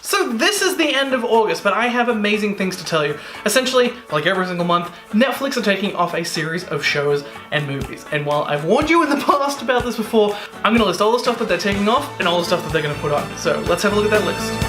So this is the end of August, but I have amazing things to tell you. Essentially, like every single month, Netflix are taking off a series of shows and movies. And while I've warned you in the past about this before, I'm gonna list all the stuff that they're taking off and all the stuff that they're gonna put on. So let's have a look at that list.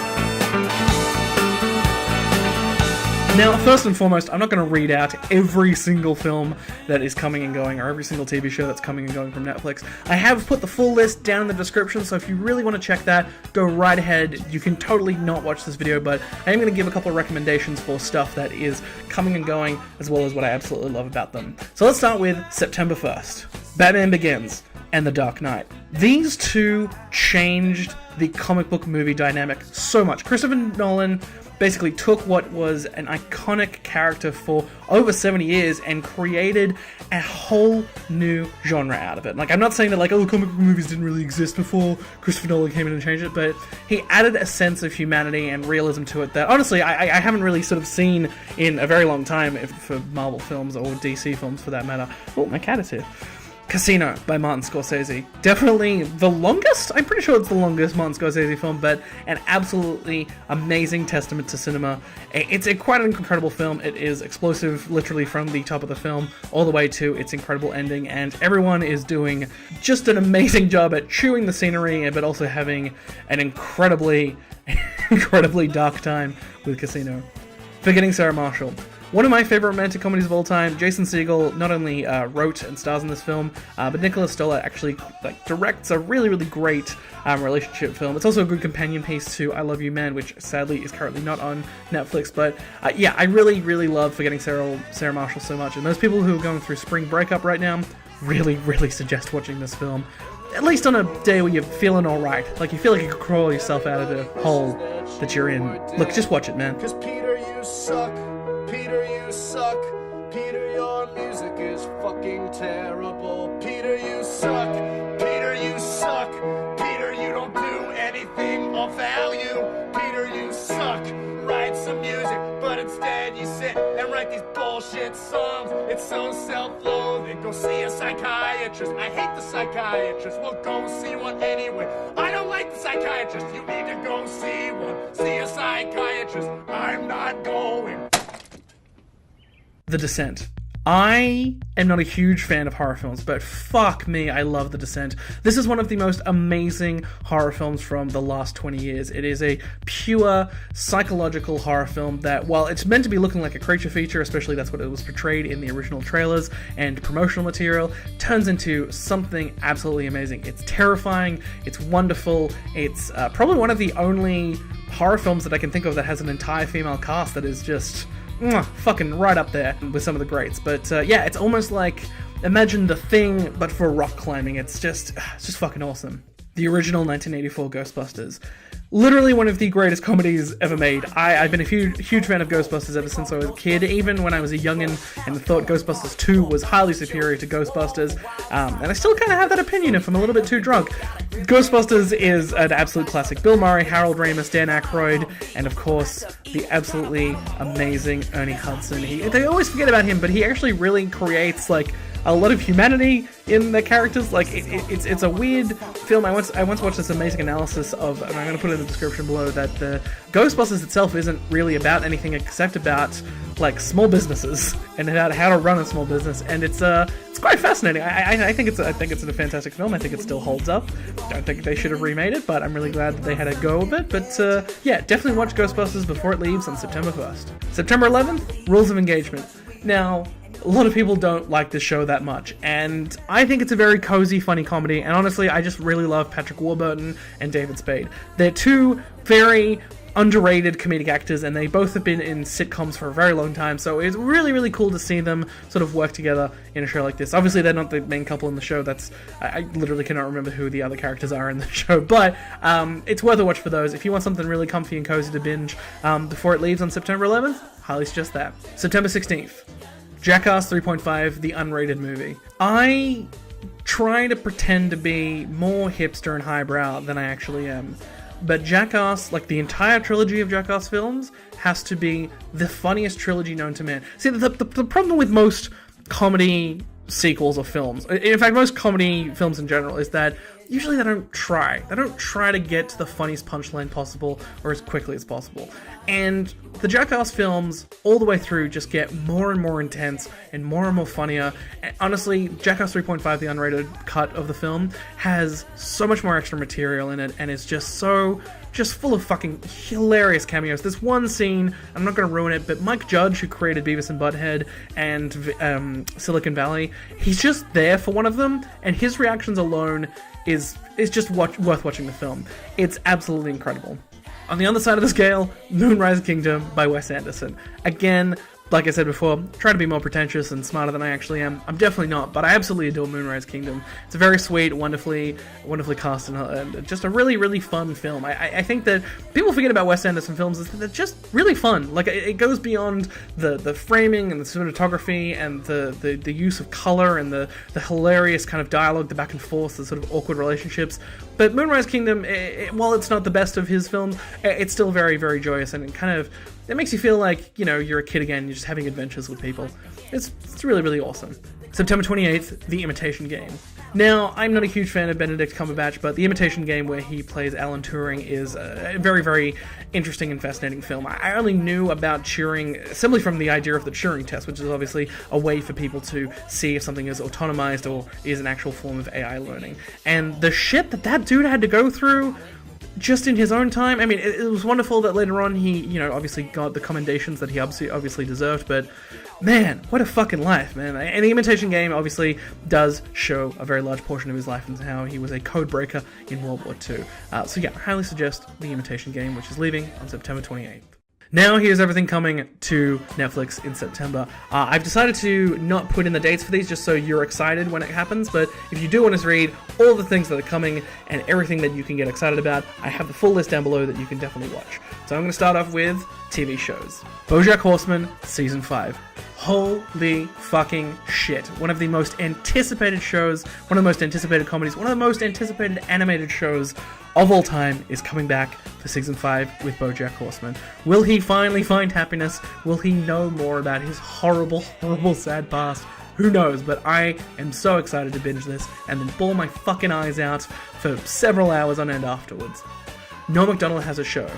Now, first and foremost, I'm not going to read out every single film that is coming and going, or every single TV show that's coming and going from Netflix. I have put the full list down in the description, so if you really want to check that, go right ahead. You can totally not watch this video, but I am going to give a couple of recommendations for stuff that is coming and going, as well as what I absolutely love about them. So let's start with September 1st. Batman Begins and The Dark Knight. These two changed the comic book movie dynamic so much. Christopher Nolan basically took what was an iconic character for over 70 years and created a whole new genre out of it. Like, I'm not saying that, like, oh, comic book movies didn't really exist before Christopher Nolan came in and changed it, but he added a sense of humanity and realism to it that, honestly, I haven't really sort of seen in a very long time for Marvel films or DC films, for that matter. Oh, my cat is here. Casino by Martin Scorsese. Definitely the longest, I'm pretty sure it's the longest Martin Scorsese film, but an absolutely amazing testament to cinema. It's quite an incredible film. It is explosive literally from the top of the film all the way to its incredible ending, and everyone is doing just an amazing job at chewing the scenery, but also having an incredibly dark time with Casino. Forgetting Sarah Marshall. One of my favorite romantic comedies of all time. Jason Segel not only wrote and stars in this film, but Nicholas Stoller actually directs a really, really great relationship film. It's also a good companion piece to I Love You Man, which sadly is currently not on Netflix. But yeah, I really, really love Forgetting Sarah Marshall so much. And those people who are going through spring breakup right now, really, really suggest watching this film. At least on a day where you're feeling alright. Like, you feel like you could crawl yourself out of the hole that you're in. Look, just watch it, man. 'Cause Peter, you suck. Peter, you suck. Peter, your music is fucking terrible. Peter, you suck. Peter, you suck. Peter, you don't do anything of value. Peter, you suck. Write some music, but instead you sit and write these bullshit songs. It's so self-loathing. Go see a psychiatrist. I hate the psychiatrist. Well, go see one anyway. I don't like the psychiatrist. You need to go see one. See a psychiatrist. I'm not going. The Descent. I am not a huge fan of horror films, but fuck me, I love The Descent. This is one of the most amazing horror films from the last 20 years. It is a pure psychological horror film that, while it's meant to be looking like a creature feature, especially that's what it was portrayed in the original trailers and promotional material, turns into something absolutely amazing. It's terrifying, it's wonderful, it's probably one of the only horror films that I can think of that has an entire female cast that is just fucking right up there with some of the greats. But yeah, it's almost like, imagine The Thing, but for rock climbing. It's just fucking awesome. The original 1984 Ghostbusters. Literally one of the greatest comedies ever made. I've been a huge fan of Ghostbusters ever since I was a kid, even when I was a youngin' and thought Ghostbusters 2 was highly superior to Ghostbusters, and I still kind of have that opinion if I'm a little bit too drunk. Ghostbusters is an absolute classic. Bill Murray, Harold Ramis, Dan Aykroyd, and of course, the absolutely amazing Ernie Hudson. They always forget about him, but he actually really creates, like, a lot of humanity in the characters. Like, it's a weird film. I once watched this amazing analysis of, and I'm going to put it in the description below, that the Ghostbusters itself isn't really about anything except about, like, small businesses and about how to run a small business, and it's quite fascinating. I think it's a fantastic film. I think it still holds up. Don't think they should have remade it, but I'm really glad that they had a go of it. But yeah, definitely watch Ghostbusters before it leaves on September 1st. September 11th, Rules of Engagement. Now, a lot of people don't like this show that much, and I think it's a very cozy, funny comedy, and honestly, I just really love Patrick Warburton and David Spade. They're two very underrated comedic actors, and they both have been in sitcoms for a very long time, so it's really, really cool to see them sort of work together in a show like this. Obviously, they're not the main couple in the show. I literally cannot remember who the other characters are in the show, but it's worth a watch for those. If you want something really comfy and cozy to binge before it leaves on September 11th, highly suggest that. September 16th. Jackass 3.5, the unrated movie. I try to pretend to be more hipster and highbrow than I actually am. But Jackass, like the entire trilogy of Jackass films, has to be the funniest trilogy known to man. See, the problem with most comedy sequels or films, in fact most comedy films in general, is that usually they don't try. They don't try to get to the funniest punchline possible or as quickly as possible. And the Jackass films, all the way through, just get more and more intense and more funnier. And honestly, Jackass 3.5, the unrated cut of the film, has so much more extra material in it, and it's just full of fucking hilarious cameos. There's one scene, I'm not going to ruin it, but Mike Judge, who created Beavis and Butthead and Silicon Valley, he's just there for one of them, and his reactions alone is just worth watching the film. It's absolutely incredible. On the other side of the scale, Moonrise Kingdom by Wes Anderson. Again, like I said before, try to be more pretentious and smarter than I actually am. I'm definitely not, but I absolutely adore Moonrise Kingdom. It's a very sweet, wonderfully cast, and just a really fun film. I think that people forget about Wes Anderson films is that they're just really fun. Like, it goes beyond the framing and the cinematography and the use of color and the hilarious kind of dialogue, the back and forth, the sort of awkward relationships. But Moonrise Kingdom, while it's not the best of his films, it's still very joyous, and it makes you feel like, you're a kid again, you're just having adventures with people. It's really awesome. September 28th, The Imitation Game. Now, I'm not a huge fan of Benedict Cumberbatch, but The Imitation Game, where he plays Alan Turing, is a very interesting and fascinating film. I only knew about Turing simply from the idea of the Turing test, which is obviously a way for people to see if something is autonomized or is an actual form of AI learning. And the shit that dude had to go through just in his own time. I mean, it was wonderful that later on he, obviously got the commendations that he obviously deserved, but man, what a fucking life, man. And The Imitation Game obviously does show a very large portion of his life and how he was a code breaker in World War II. So yeah, I highly suggest The Imitation Game, which is leaving on September 28th. Now here's everything coming to Netflix in September. I've decided to not put in the dates for these just so you're excited when it happens, but if you do want to read all the things that are coming and everything that you can get excited about, I have the full list down below that you can definitely watch. So I'm going to start off with TV shows. BoJack Horseman, Season 5. Holy fucking shit. One of the most anticipated shows, one of the most anticipated comedies, one of the most anticipated animated shows of all time is coming back for Season 5 with BoJack Horseman. Will he finally find happiness? Will he know more about his horrible sad past? Who knows, but I am so excited to binge this and then bawl my fucking eyes out for several hours on end afterwards. Norm Macdonald has a show.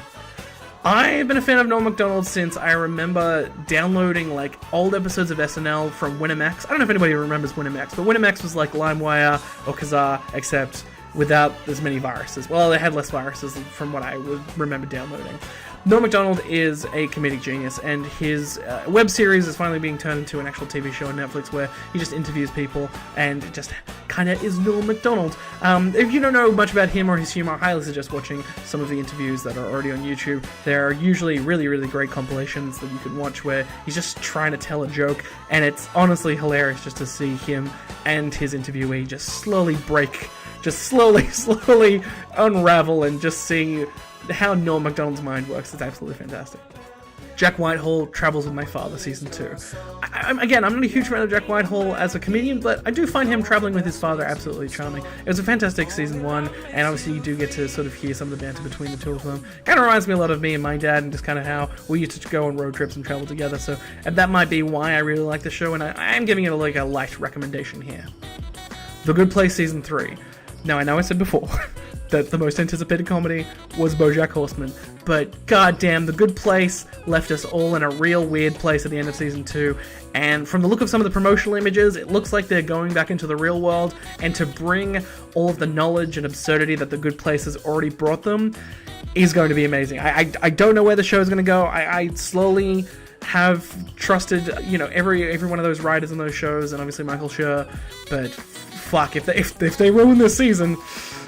I've been a fan of Norm Macdonald since I remember downloading old episodes of SNL from Winamax. I don't know if anybody remembers Winamax, but Winamax was like LimeWire or Kazaa, except without as many viruses. Well, they had less viruses from what I would remember downloading. Norm Macdonald is a comedic genius, and his web series is finally being turned into an actual TV show on Netflix where he just interviews people and just kind of is Norm Macdonald. If you don't know much about him or his humor, I highly suggest watching some of the interviews that are already on YouTube. There are usually really great compilations that you can watch where he's just trying to tell a joke, and it's honestly hilarious just to see him and his interviewee just slowly break, just slowly unravel and just see how Norm Macdonald's mind works. It's absolutely fantastic. Jack Whitehall, Travels with My Father, Season 2. I'm not a huge fan of Jack Whitehall as a comedian, but I do find him traveling with his father absolutely charming. It was a fantastic Season 1, and obviously you do get to sort of hear some of the banter between the two of them. Kind of reminds me a lot of me and my dad, and just kind of how we used to go on road trips and travel together, so that might be why I really like the show, and I am giving it a light recommendation here. The Good Place, Season 3. Now, I know I said before that the most anticipated comedy was BoJack Horseman, but goddamn, The Good Place left us all in a real weird place at the end of Season 2, and from the look of some of the promotional images, it looks like they're going back into the real world, and to bring all of the knowledge and absurdity that The Good Place has already brought them is going to be amazing. I don't know where the show is going to go. I slowly have trusted, every one of those writers in those shows, and obviously Michael Schur, but fuck, if they ruin this season,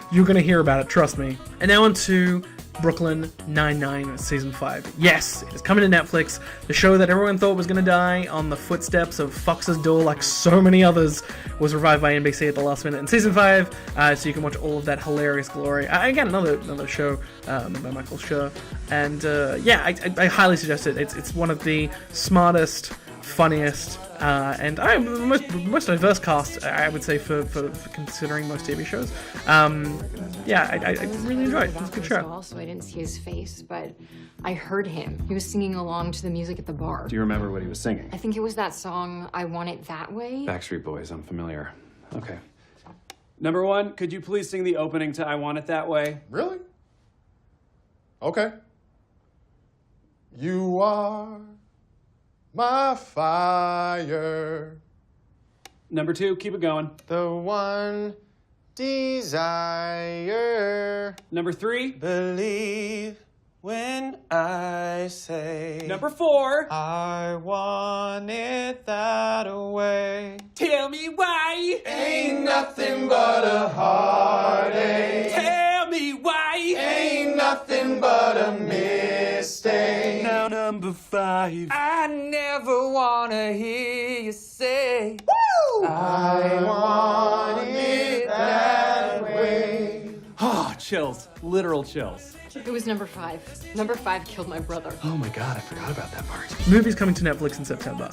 you're going to hear about it, trust me. And now on to Brooklyn Nine-Nine Season 5. Yes, it is coming to Netflix. The show that everyone thought was going to die on the footsteps of Fox's door, like so many others, was revived by NBC at the last minute in Season 5, so you can watch all of that hilarious glory. Again, another show by Michael Schur. And I highly suggest it. It's one of the smartest, funniest, and most diverse cast, I would say, for considering most TV shows. I really enjoyed it. It was a good show. So I didn't see his face, but I heard him. He was singing along to the music at the bar. Do you remember what he was singing? I think it was that song, I Want It That Way. Backstreet Boys, I'm familiar. Okay. Number one, could you please sing the opening to I Want It That Way? Really? Okay. You are my fire. Number two, keep it going. The one desire. Number three. Believe when I say. Number four. I want it that way. Tell me why. Ain't nothing but a heartache. Tell me why. Ain't nothing but a mistake. Now number five. I never wanna hear you say, Woo! I want it that way. Oh, chills. Literal chills. It was number 5. Number 5 killed my brother. Oh my god, I forgot about that part. Movies coming to Netflix in September.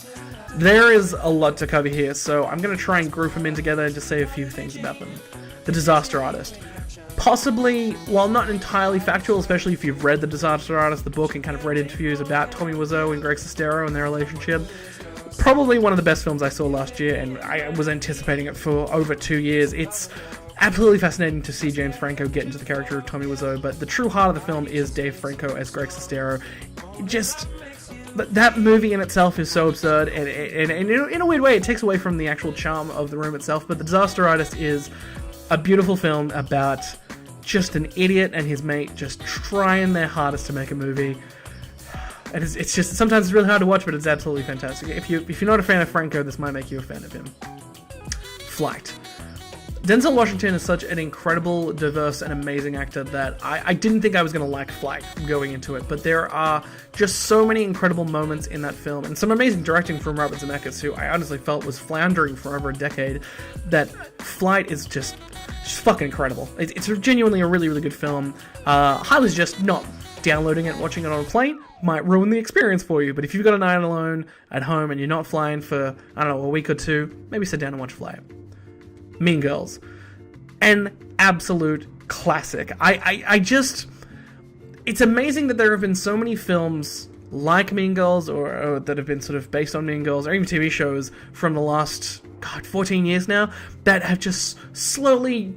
There is a lot to cover here, so I'm going to try and group them in together and just say a few things about them. The Disaster Artist. Possibly, while not entirely factual, especially if you've read The Disaster Artist, the book, and kind of read interviews about Tommy Wiseau and Greg Sestero and their relationship, probably one of the best films I saw last year, and I was anticipating it for over 2 years. It's absolutely fascinating to see James Franco get into the character of Tommy Wiseau, but the true heart of the film is Dave Franco as Greg Sestero. Just, that movie in itself is so absurd, and in a weird way, it takes away from the actual charm of The Room itself, but The Disaster Artist is a beautiful film about just an idiot and his mate just trying their hardest to make a movie. And it's just, sometimes it's really hard to watch, but it's absolutely fantastic. If you're not a fan of Franco, this might make you a fan of him. Flight. Denzel Washington is such an incredible, diverse, and amazing actor that I didn't think I was going to like Flight going into it, but there are just so many incredible moments in that film, and some amazing directing from Robert Zemeckis, who I honestly felt was floundering for over a decade, that Flight is just fucking incredible. It's genuinely a really, really good film. Highly suggest not downloading it and watching it on a plane. Might ruin the experience for you, but if you've got a night alone at home and you're not flying for, I don't know, a week or two, maybe sit down and watch Flight. Mean Girls. An absolute classic. I just... It's amazing that there have been so many films like Mean Girls, or that have been sort of based on Mean Girls, or even TV shows from the last, 14 years now, that have just slowly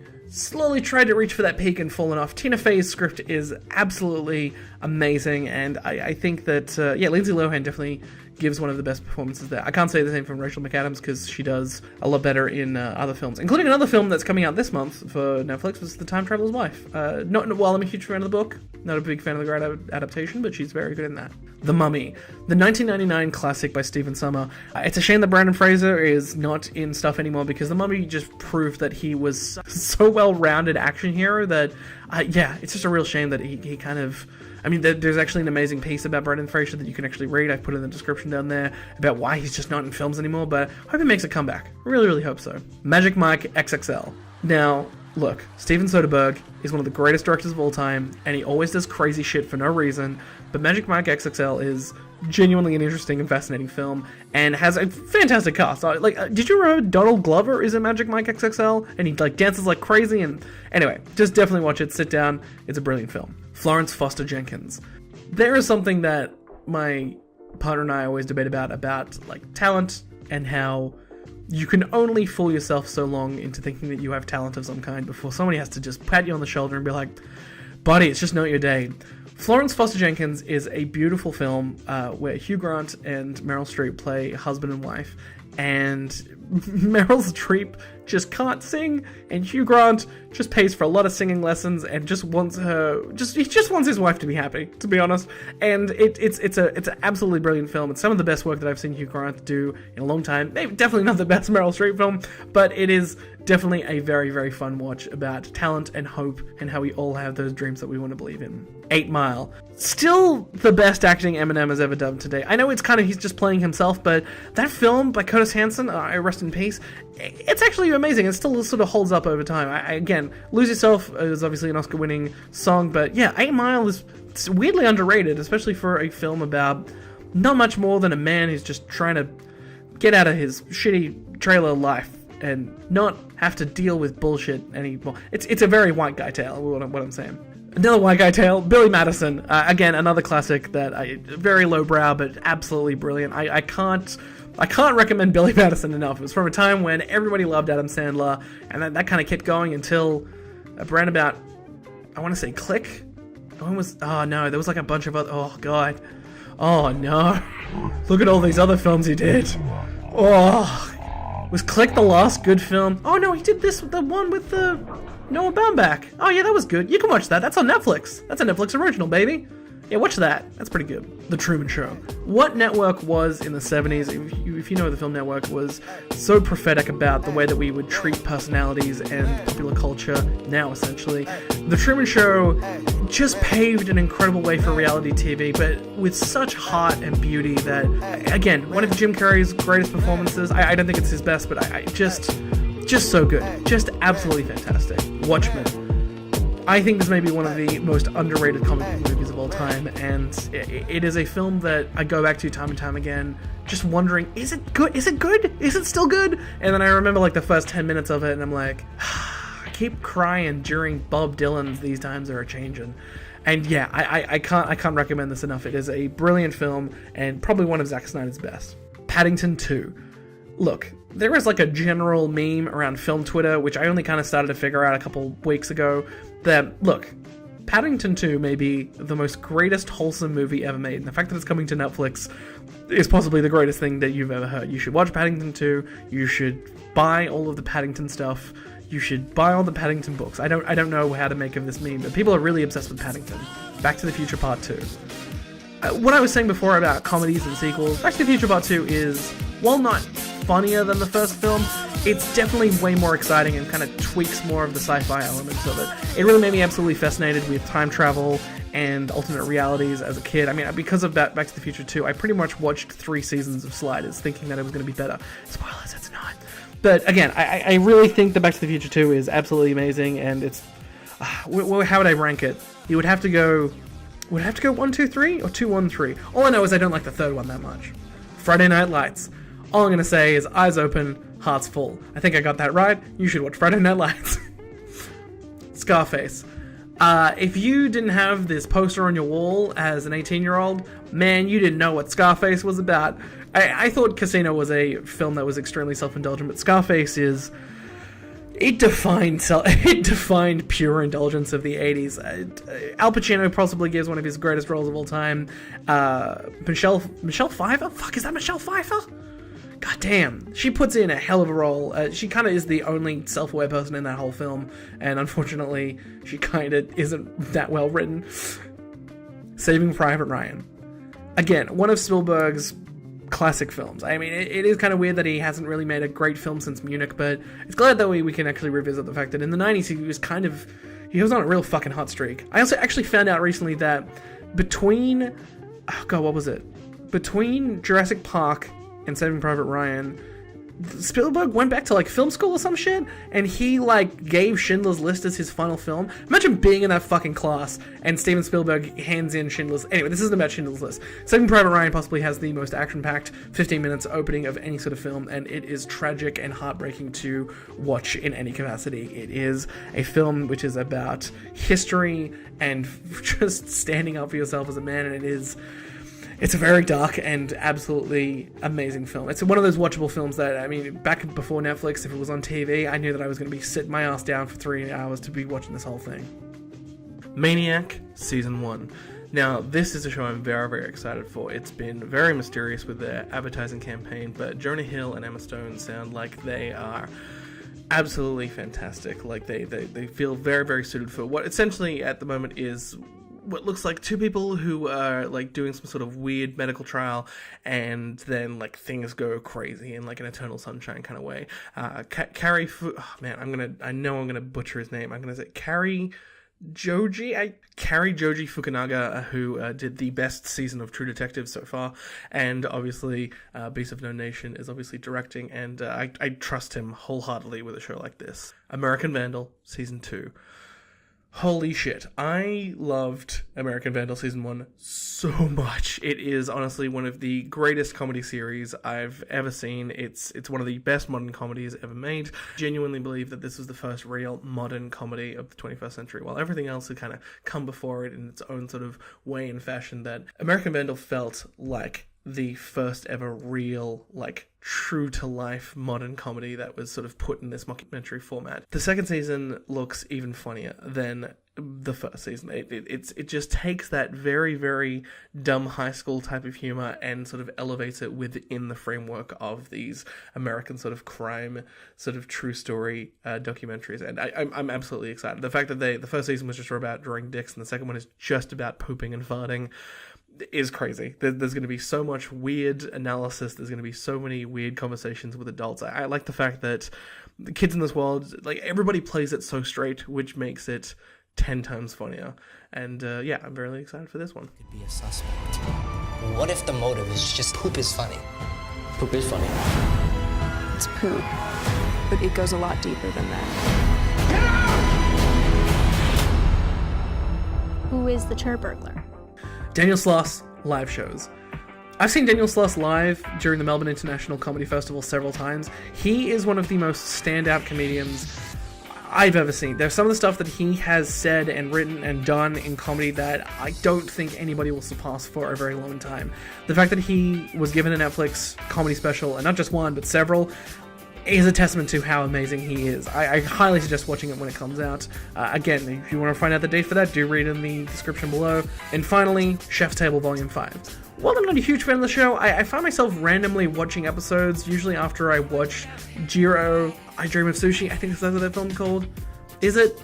tried to reach for that peak and fallen off. Tina Fey's script is absolutely amazing, and I think that, Lindsay Lohan definitely gives one of the best performances there. I can't say the same from Rachel McAdams, because she does a lot better in other films, including another film that's coming out this month for Netflix, was The Time Traveler's Wife. While I'm a huge fan of the book, not a big fan of the great adaptation, but she's very good in that. The Mummy, the 1999 classic by Stephen Sommer. It's a shame that Brandon Fraser is not in stuff anymore, because The Mummy just proved that he was so well-rounded action hero that, it's just a real shame that he kind of... I mean, there's actually an amazing piece about Brendan Fraser that you can actually read. I've put in the description down there about why he's just not in films anymore, but I hope he makes a comeback. Really, really hope so. Magic Mike XXL. Now, look, Steven Soderbergh is one of the greatest directors of all time, and he always does crazy shit for no reason, but Magic Mike XXL is genuinely an interesting and fascinating film, and has a fantastic cast. Did you remember Donald Glover is in Magic Mike XXL, and he dances like crazy? And anyway, just definitely watch it. Sit down. It's a brilliant film. Florence Foster Jenkins. There is something that my partner and I always debate about talent, and how you can only fool yourself so long into thinking that you have talent of some kind before somebody has to just pat you on the shoulder and be like, buddy, it's just not your day. Florence Foster Jenkins is a beautiful film where Hugh Grant and Meryl Streep play husband and wife, and Meryl Streep just can't sing, and Hugh Grant just pays for a lot of singing lessons and just wants he just wants his wife to be happy, to be honest. And it's an absolutely brilliant film. It's some of the best work that I've seen Hugh Grant do in a long time. Maybe definitely not the best Meryl Streep film, but it is definitely a very, very fun watch about talent and hope, and how we all have those dreams that we want to believe in. 8 Mile. Still the best acting Eminem has ever done today. I know it's kind of, he's just playing himself, but that film by Curtis Hanson, I rest in peace, it's actually amazing. It still sort of holds up over time. Again, Lose Yourself is obviously an Oscar-winning song, but yeah, 8 Mile is weirdly underrated, especially for a film about not much more than a man who's just trying to get out of his shitty trailer life and not have to deal with bullshit anymore. It's a very white guy tale, what I'm saying. Another white guy tale, Billy Madison. Again, another classic that very lowbrow, but absolutely brilliant. I can't recommend Billy Madison enough. It was from a time when everybody loved Adam Sandler, and that kind of kept going until around about, I want to say, Click. Oh no, there was like a bunch of other. Oh god. Oh no. Look at all these other films he did. Oh, was Click the last good film? Oh no, he did the one with the Noah Baumbach. Oh yeah, that was good. You can watch that. That's on Netflix. That's a Netflix original, baby. Yeah, watch that. That's pretty good. The Truman Show. What network was in the 70s, if you know the film network, was so prophetic about the way that we would treat personalities and popular culture now, essentially. The Truman Show just paved an incredible way for reality TV, but with such heart and beauty that, again, one of Jim Carrey's greatest performances. I don't think it's his best, but I just so good. Just absolutely fantastic. Watchmen. I think this may be one of the most underrated comic book movies of all time, and it is a film that I go back to time and time again, just wondering, is it good? Is it good? Is it still good? And then I remember like the first 10 minutes of it, and I'm like, I keep crying during Bob Dylan's These Times Are A-Changin'. And yeah, I can't recommend this enough. It is a brilliant film, and probably one of Zack Snyder's best. Paddington 2. Look, there is like a general meme around film Twitter, which I only kind of started to figure out a couple weeks ago, that, look, Paddington 2 may be the most greatest wholesome movie ever made, and the fact that it's coming to Netflix is possibly the greatest thing that you've ever heard. You should watch Paddington 2, you should buy all of the Paddington stuff, you should buy all the Paddington books. I don't know how to make of this meme, but people are really obsessed with Paddington. Back to the Future Part 2. What I was saying before about comedies and sequels, Back to the Future Part 2 is, while not funnier than the first film, it's definitely way more exciting and kind of tweaks more of the sci-fi elements of it. It really made me absolutely fascinated with time travel and alternate realities as a kid. I mean, because of that, Back to the Future 2, I pretty much watched 3 seasons of Sliders thinking that it was going to be better. Spoilers, it's not. But again, I really think that Back to the Future 2 is absolutely amazing, and it's... how would I rank it? You would have to go... Would it have to go 1, 2, 3 or 2, 1, 3? All I know is I don't like the third one that much. Friday Night Lights. All I'm going to say is eyes open, hearts full. I think I got that right. You should watch Friday Night Lights. Scarface. If you didn't have this poster on your wall as an 18-year-old, man, you didn't know what Scarface was about. I thought Casino was a film that was extremely self-indulgent, but Scarface is... It defined pure indulgence of the 80s. Al Pacino possibly gives one of his greatest roles of all time. Michelle Pfeiffer? Fuck, is that Michelle Pfeiffer? God damn. She puts in a hell of a role. She kind of is the only self-aware person in that whole film, and unfortunately, she kind of isn't that well written. Saving Private Ryan. Again, one of Spielberg's classic films. I mean, it is kind of weird that he hasn't really made a great film since Munich, but it's glad that we can actually revisit the fact that in the 90s he was on a real fucking hot streak. I also actually found out recently that between Jurassic Park and Saving Private Ryan, Spielberg went back to like film school or some shit, and he like gave Schindler's List as his final film. Imagine being in that fucking class and Steven Spielberg hands in Schindler's. Anyway, this isn't about Schindler's List. Saving Private Ryan possibly has the most action-packed 15 minutes opening of any sort of film, and it is tragic and heartbreaking to watch in any capacity. It is a film which is about history and just standing up for yourself as a man, and it's a very dark and absolutely amazing film. It's one of those watchable films that, I mean, back before Netflix, if it was on TV, I knew that I was going to be sitting my ass down for 3 hours to be watching this whole thing. Maniac, Season 1. Now, this is a show I'm very, very excited for. It's been very mysterious with their advertising campaign, but Jonah Hill and Emma Stone sound like they are absolutely fantastic. Like, they feel very, very suited for what essentially at the moment is what looks like 2 people who are like doing some sort of weird medical trial, and then like things go crazy in like an Eternal Sunshine kind of way. Carrie I know I'm gonna butcher his name. I'm gonna say Carrie Joji Fukunaga, who did the best season of True Detective so far, and obviously Beast of No Nation is obviously directing, and I trust him wholeheartedly with a show like this. American Vandal, Season 2. Holy shit. I loved American Vandal Season 1 so much. It is honestly one of the greatest comedy series I've ever seen. It's one of the best modern comedies ever made. Genuinely believe that this was the first real modern comedy of the 21st century. While everything else had kind of come before it in its own sort of way and fashion, that American Vandal felt like the first ever real, like, true to life modern comedy that was sort of put in this mockumentary format. The second season looks even funnier than the first season. It just takes that very, very dumb high school type of humor and sort of elevates it within the framework of these American sort of crime, sort of true story documentaries. And I'm absolutely excited. The fact that the first season was just about drawing dicks and the second one is just about pooping and farting is crazy. There's going to be so much weird analysis. There's going to be so many weird conversations with adults. I like the fact that the kids in this world, like, everybody plays it so straight, which makes it 10 times funnier. And yeah, I'm really excited for this one. Could be a suspect. What if the motive is just poop is funny? Poop is funny. It's poop, but it goes a lot deeper than that. Who is the chair burglar? Daniel Sloss live shows. I've seen Daniel Sloss live during the Melbourne International Comedy Festival several times. He is one of the most standout comedians I've ever seen. There's some of the stuff that he has said and written and done in comedy that I don't think anybody will surpass for a very long time. The fact that he was given a Netflix comedy special, and not just one, but several, is a testament to how amazing he is. I highly suggest watching it when it comes out. Again, if you want to find out the date for that, do read in the description below. And finally, Chef's Table Volume 5. While I'm not a huge fan of the show, I find myself randomly watching episodes, usually after I watch Jiro, I Dream of Sushi. I think that's what that film's called. Is it?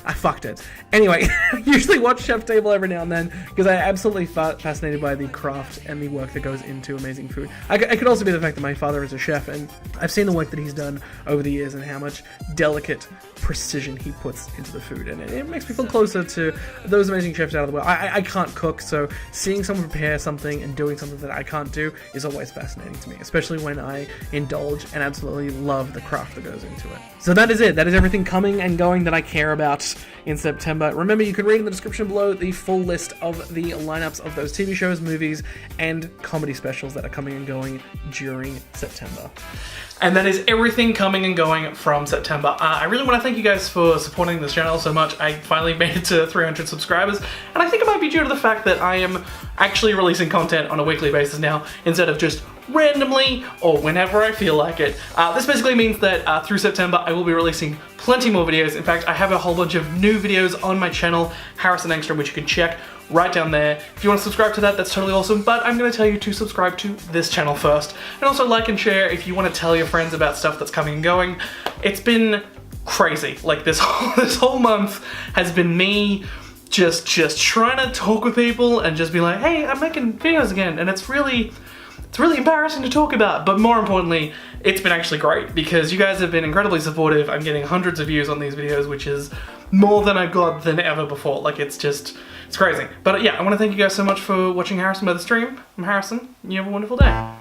I fucked it. Anyway, I usually watch Chef's Table every now and then because I'm absolutely fascinated by the craft and the work that goes into amazing food. I could also be the fact that my father is a chef, and I've seen the work that he's done over the years and how much delicate precision he puts into the food, and it makes me feel closer to those amazing chefs out of the world. I can't cook, so seeing someone prepare something and doing something that I can't do is always fascinating to me, especially when I indulge and absolutely love the craft that goes into it. So that is it. That is everything coming and going that I care about in September. Remember, you can read in the description below the full list of the lineups of those TV shows, movies, and comedy specials that are coming and going during September. And that is everything coming and going from September. I really want to thank you guys for supporting this channel so much. I finally made it to 300 subscribers, and I think it might be due to the fact that I am actually releasing content on a weekly basis now, instead of just randomly or whenever I feel like it. This basically means that through September I will be releasing plenty more videos. In fact, I have a whole bunch of new videos on my channel, Harrison Engstrom, which you can check right down there. If you want to subscribe to that, that's totally awesome, but I'm going to tell you to subscribe to this channel first. And also like and share if you want to tell your friends about stuff that's coming and going. It's been crazy. Like, this whole month has been me just trying to talk with people and just be like, hey, I'm making videos again, and it's really embarrassing to talk about, but more importantly, it's been actually great because you guys have been incredibly supportive. I'm getting hundreds of views on these videos, which is more than I've got than ever before. Like, it's crazy. But yeah, I want to thank you guys so much for watching Harrison by the Stream. I'm Harrison. You have a wonderful day.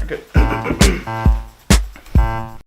Good.